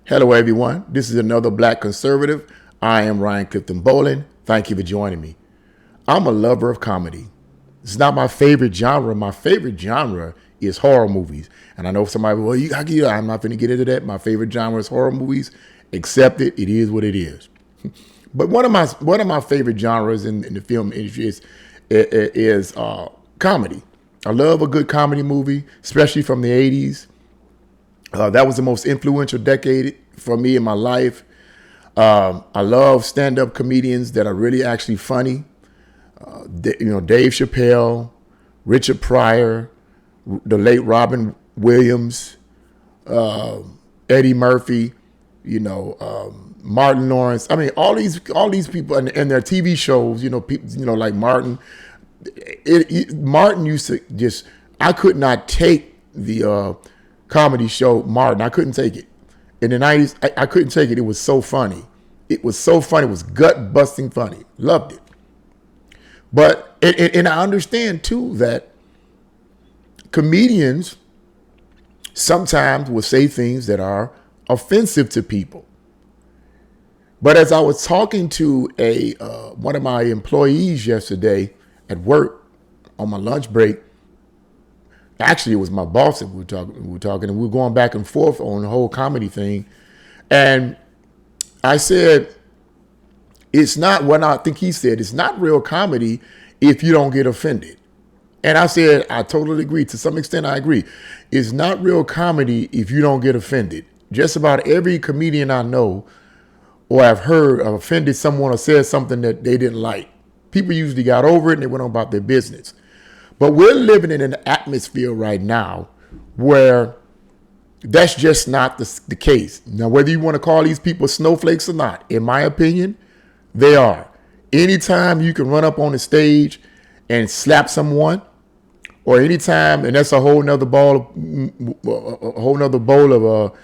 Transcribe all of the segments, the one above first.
Hello, everyone. This is another Black Conservative. I am Ryan Clifton Bolin. Thank you for joining me. I'm a lover of comedy. It's not my favorite genre. My favorite genre is horror movies. And I know somebody, I'm not going to get into that. My favorite genre is horror movies. Accept it. It is what it is. But one of my favorite genres in the film industry is comedy. I love a good comedy movie, especially from the 80s. That was the most influential decade for me in my life. I love stand-up comedians that are really actually funny. Dave Chappelle, Richard Pryor, the late Robin Williams, Eddie Murphy, Martin Lawrence. I mean, all these people and their TV shows. People, like Martin. Martin used to just. I could not take the comedy show Martin. I couldn't take it. In the 90s, I couldn't take it. It was so funny. It was so funny. It was gut busting funny. Loved it. But and I understand too that comedians sometimes will say things that are offensive to people. But as I was talking to one of my employees yesterday at work on my lunch break, actually it was my boss that we were talking, and we were going back and forth on the whole comedy thing. And I said, it's not what I think he said. It's not real comedy if you don't get offended. And I said, I totally agree. To some extent, I agree. It's not real comedy if you don't get offended. Just about every comedian I know or I've heard offended someone or said something that they didn't like. People usually got over it and they went on about their business. But we're living in an atmosphere right now where that's just not the case. Now, whether you want to call these people snowflakes or not, in my opinion, they are. Anytime you can run up on the stage and slap someone, or anytime, and that's a whole nother bowl of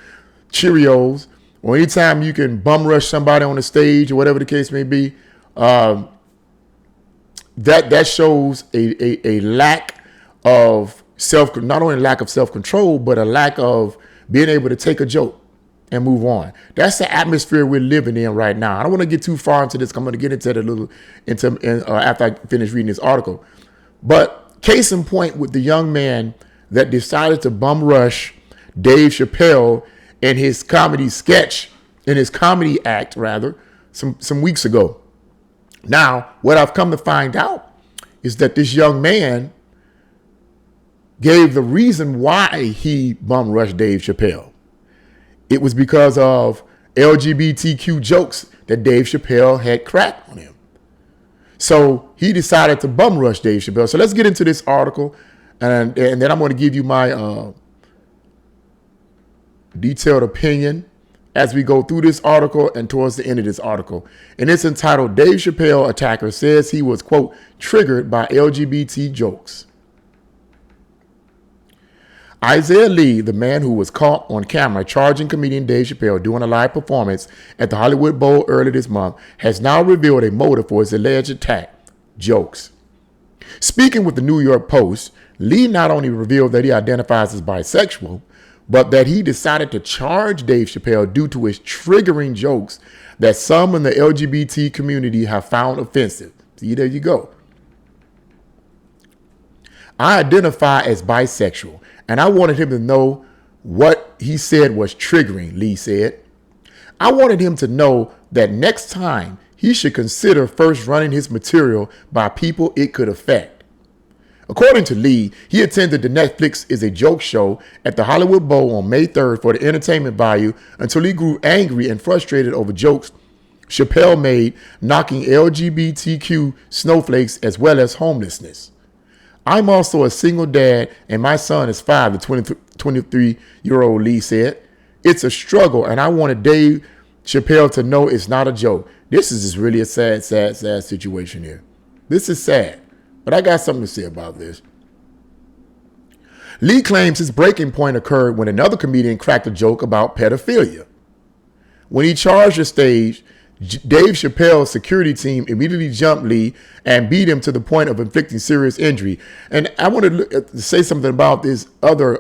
Cheerios, or anytime you can bum rush somebody on the stage or whatever the case may be, that shows a lack of not only lack of self-control, but a lack of being able to take a joke and move on. That's the atmosphere we're living in right now. I don't want to get too far into this. I'm going to get into it after I finish reading this article. But case in point with the young man that decided to bum rush Dave Chappelle in his comedy act, some weeks ago. Now, what I've come to find out is that this young man gave the reason why he bum rushed Dave Chappelle. It was because of LGBTQ jokes that Dave Chappelle had cracked on him. So he decided to bum rush Dave Chappelle. So let's get into this article, and then I'm going to give you my detailed opinion as we go through this article and towards the end of this article. And it's entitled, Dave Chappelle Attacker Says He Was, quote, Triggered by LGBT Jokes. Isaiah Lee, the man who was caught on camera charging comedian Dave Chappelle during a live performance at the Hollywood Bowl earlier this month, has now revealed a motive for his alleged attack: jokes. Speaking with the New York Post, Lee not only revealed that he identifies as bisexual, but that he decided to charge Dave Chappelle due to his triggering jokes that some in the LGBT community have found offensive. See, there you go. I identify as bisexual, and I wanted him to know what he said was triggering, Lee said. I wanted him to know that next time he should consider first running his material by people it could affect. According to Lee, he attended the Netflix Is a Joke show at the Hollywood Bowl on May 3rd for the entertainment value until he grew angry and frustrated over jokes Chappelle made knocking LGBTQ snowflakes as well as homelessness. I'm also a single dad and my son is 5, the 23-year-old Lee said. It's a struggle and I wanted Dave Chappelle to know it's not a joke. This is just really a sad situation here. This is sad. But I got something to say about this. Lee claims his breaking point occurred when another comedian cracked a joke about pedophilia. When he charged the stage, Dave Chappelle's security team immediately jumped Lee and beat him to the point of inflicting serious injury. And I wanted to say something about this other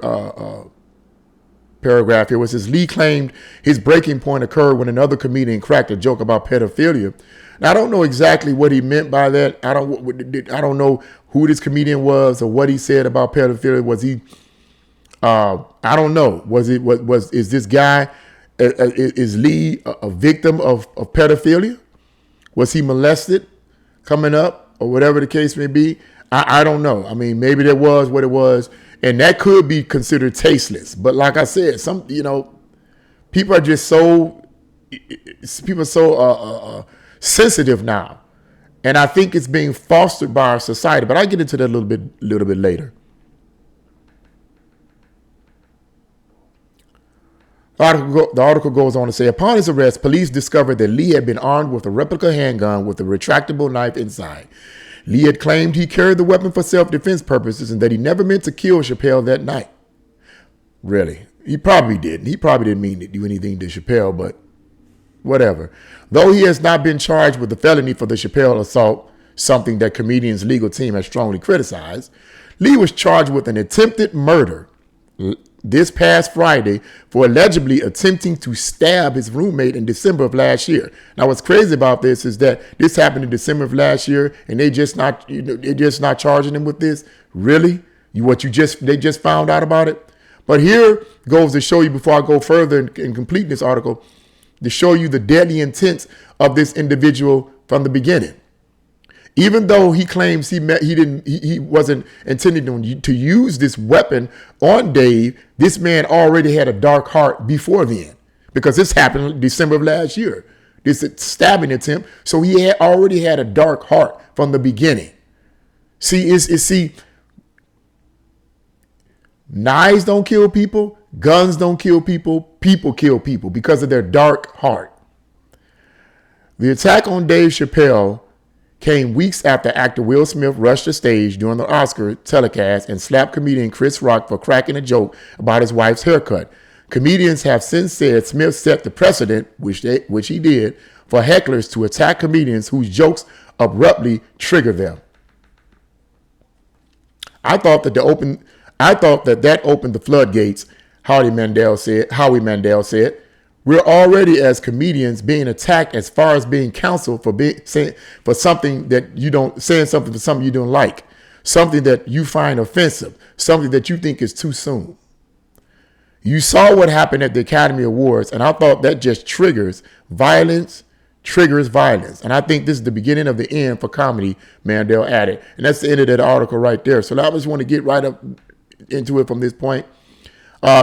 paragraph here, where it says Lee claimed his breaking point occurred when another comedian cracked a joke about pedophilia. Now, I don't know exactly what he meant by that. I don't know who this comedian was or what he said about pedophilia. Was he? I don't know. Is this guy? Is Lee a victim of pedophilia? Was he molested coming up or whatever the case may be? I don't know. I mean, maybe that was what it was, and that could be considered tasteless. But like I said, people are just so sensitive now, and I think it's being fostered by our society. But I'll get into that a little bit later. The article goes on to say, upon his arrest, police discovered that Lee had been armed with a replica handgun with a retractable knife inside. Lee had claimed he carried the weapon for self-defense purposes and that he never meant to kill Chappelle that night. Really? He probably didn't. He probably didn't mean to do anything to Chappelle, but whatever. Though he has not been charged with the felony for the Chappelle assault, something that comedian's legal team has strongly criticized, Lee was charged with an attempted murder this past Friday for allegedly attempting to stab his roommate in December of last year. Now, what's crazy about this is that this happened in December of last year, and they're just not charging him with this. Really? They just found out about it? But here goes to show you, before I go further and complete this article, to show you the deadly intent of this individual from the beginning. Even though he claims he wasn't intending to use this weapon on Dave, this man already had a dark heart before then, because this happened in December of last year, this stabbing attempt. So he already had a dark heart from the beginning. See, knives don't kill people, guns don't kill people, people kill people because of their dark heart. The attack on Dave Chappelle came weeks after actor Will Smith rushed the stage during the Oscar telecast and slapped comedian Chris Rock for cracking a joke about his wife's haircut. Comedians have since said Smith set the precedent, which he did, for hecklers to attack comedians whose jokes abruptly trigger them. I thought that opened the floodgates. Howie Mandel said. We're already, as comedians, being attacked as far as being counseled for something that you don't, saying something for something you don't like, something that you find offensive, something that you think is too soon. You saw what happened at the Academy Awards, and I thought that just triggers violence. And I think this is the beginning of the end for comedy, Mandel added. And that's the end of that article right there. So I just want to get right up into it from this point.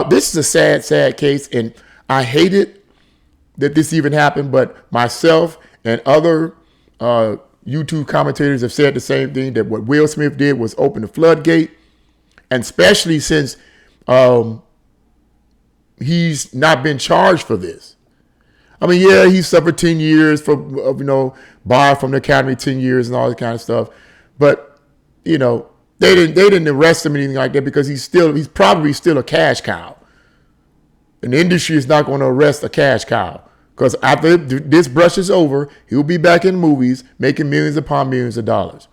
This is a sad, sad case, and I hate it that this even happened, but myself and other YouTube commentators have said the same thing, that what Will Smith did was open the floodgate, and especially since he's not been charged for this. I mean, yeah, he suffered 10 years barred from the Academy, 10 years and all that kind of stuff, but they didn't arrest him or anything like that because he's probably still a cash cow. And the industry is not going to arrest a cash cow, because after this brush is over, he'll be back in movies making millions upon millions of dollars.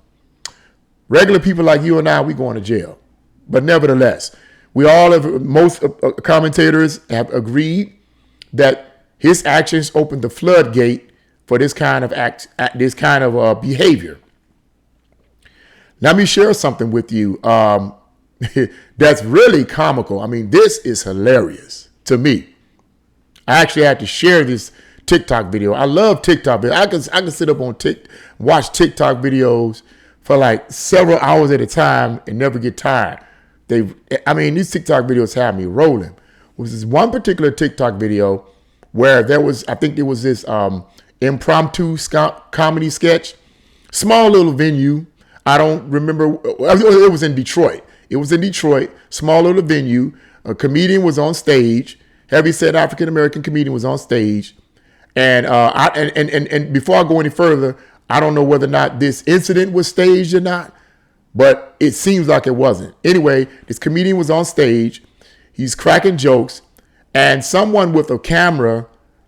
Regular people like you and I, we going to jail. But nevertheless, most commentators have agreed that his actions opened the floodgate for this kind of behavior. Let me share something with you that's really comical. I mean, this is hilarious to me. I actually had to share this TikTok video. I love TikTok videos. I can sit up on watch TikTok videos for like several hours at a time and never get tired. These TikTok videos have me rolling. It was this one particular TikTok video where there was this impromptu comedy sketch, small little venue. I don't remember. It was in Detroit. Small little venue. A comedian was on stage. Heavyset African-American comedian was on stage. And before I go any further, I don't know whether or not this incident was staged or not, but it seems like it wasn't. Anyway, this comedian was on stage. He's cracking jokes, and someone with a camera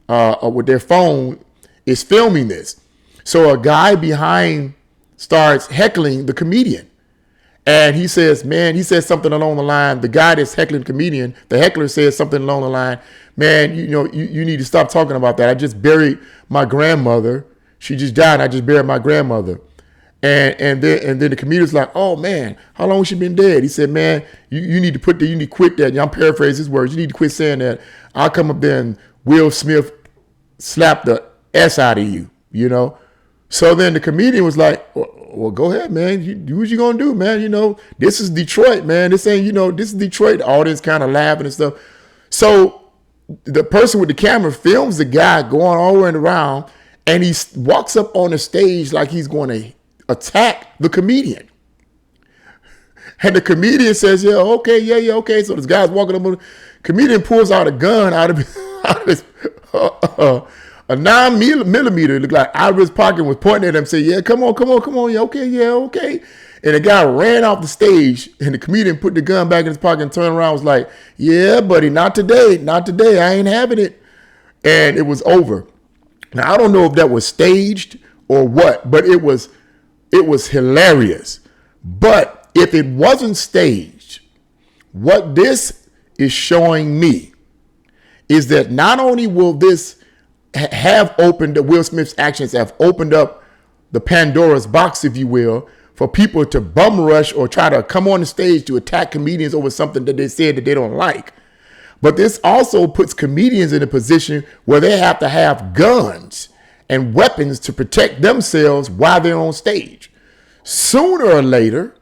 with their phone is filming this. So a guy behind starts heckling the comedian. And he says, man, he says something along the line. The guy that's heckling the comedian, the heckler says something along the line, man, you need to stop talking about that. I just buried my grandmother. She just died. I just buried my grandmother. And then the comedian's like, oh man, how long has she been dead? He said, man, you need to quit that. I'm paraphrasing his words. You need to quit saying that. I'll come up there and Will Smith slap the S out of you, So then the comedian was like, well, go ahead, man. Do what you gonna do, man. This is Detroit, man. This ain't, this is Detroit. The audience kind of laughing and stuff. So the person with the camera films the guy going all the way around, and he walks up on the stage like he's going to attack the comedian. And the comedian says, yeah, okay. So this guy's walking up on the comedian, pulls out a gun out of his a 9mm, looked like out of his pocket, was pointing at him, said, yeah, come on. Yeah, okay. And the guy ran off the stage, and the comedian put the gun back in his pocket and turned around and was like, yeah, buddy, not today. I ain't having it. And it was over. Now, I don't know if that was staged or what, but it was hilarious. But if it wasn't staged, what this is showing me is that not only will this have opened, Will Smith's actions have opened up the Pandora's box, if you will, for people to bum rush or try to come on the stage to attack comedians over something that they said that they don't like. But this also puts comedians in a position where they have to have guns and weapons to protect themselves while they're on stage. Sooner or later,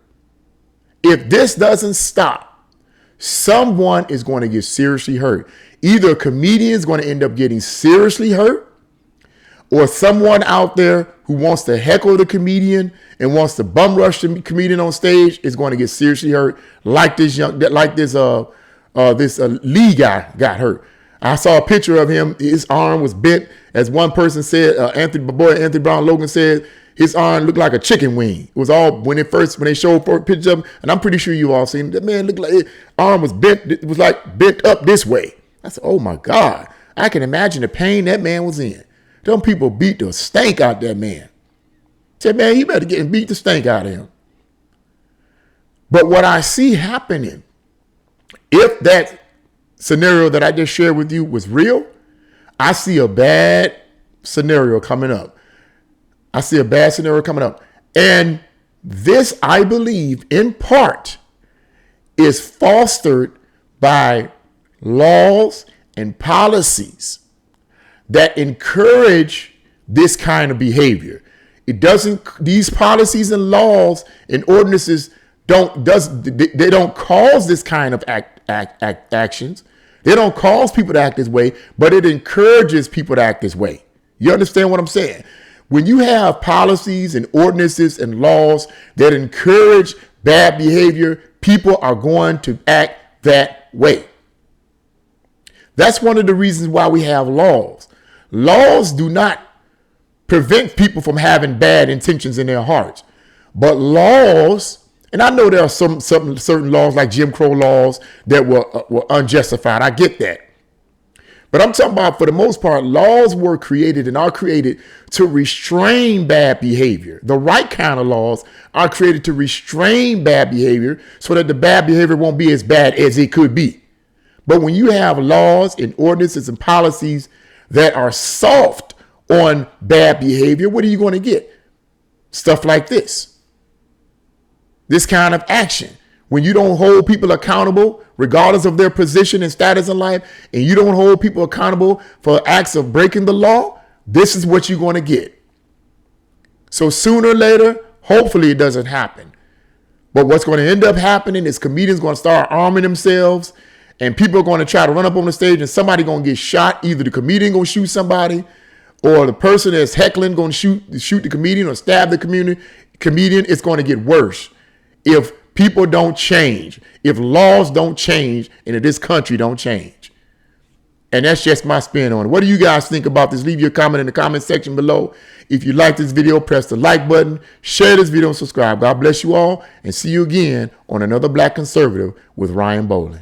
if this doesn't stop, someone is going to get seriously hurt. Either a comedian is going to end up getting seriously hurt, or someone out there who wants to heckle the comedian and wants to bum rush the comedian on stage is going to get seriously hurt, like this Lee guy got hurt. I saw a picture of him. His arm was bent, as one person said. Anthony Brown Logan said his arm looked like a chicken wing. It was all when they showed pictures of him, and I'm pretty sure you all seen that man looked like his arm was bent. It was like bent up this way. I said, oh my God, I can imagine the pain that man was in. Them people beat the stank out that man. Said, man, you better get and beat the stank out of him. But what I see happening, if that scenario that I just shared with you was real, I see a bad scenario coming up. And this, I believe, in part, is fostered by laws and policies that encourage this kind of behavior. These policies and laws and ordinances don't cause this kind of actions. They don't cause people to act this way, but it encourages people to act this way. You understand what I'm saying? When you have policies and ordinances and laws that encourage bad behavior, people are going to act that way. That's one of the reasons why we have laws. Laws do not prevent people from having bad intentions in their hearts. But laws, and I know there are some certain laws like Jim Crow laws that were unjustified. I get that. But I'm talking about, for the most part, laws were created and are created to restrain bad behavior. The right kind of laws are created to restrain bad behavior so that the bad behavior won't be as bad as it could be. But when you have laws and ordinances and policies that are soft on bad behavior, what are you going to get? Stuff like this. This kind of action. When you don't hold people accountable, regardless of their position and status in life, and you don't hold people accountable for acts of breaking the law, this is what you're going to get. So sooner or later, hopefully it doesn't happen. But what's going to end up happening is comedians going to start arming themselves, and people are going to try to run up on the stage, and somebody going to get shot. Either the comedian going to shoot somebody, or the person that's heckling going to shoot the comedian or stab the comedian. It's going to get worse if people don't change, if laws don't change, and if this country don't change. And that's just my spin on it. What do you guys think about this? Leave your comment in the comment section below. If you like this video, press the like button, share this video, and subscribe. God bless you all, and see you again on another Black Conservative with Ryan Bowling.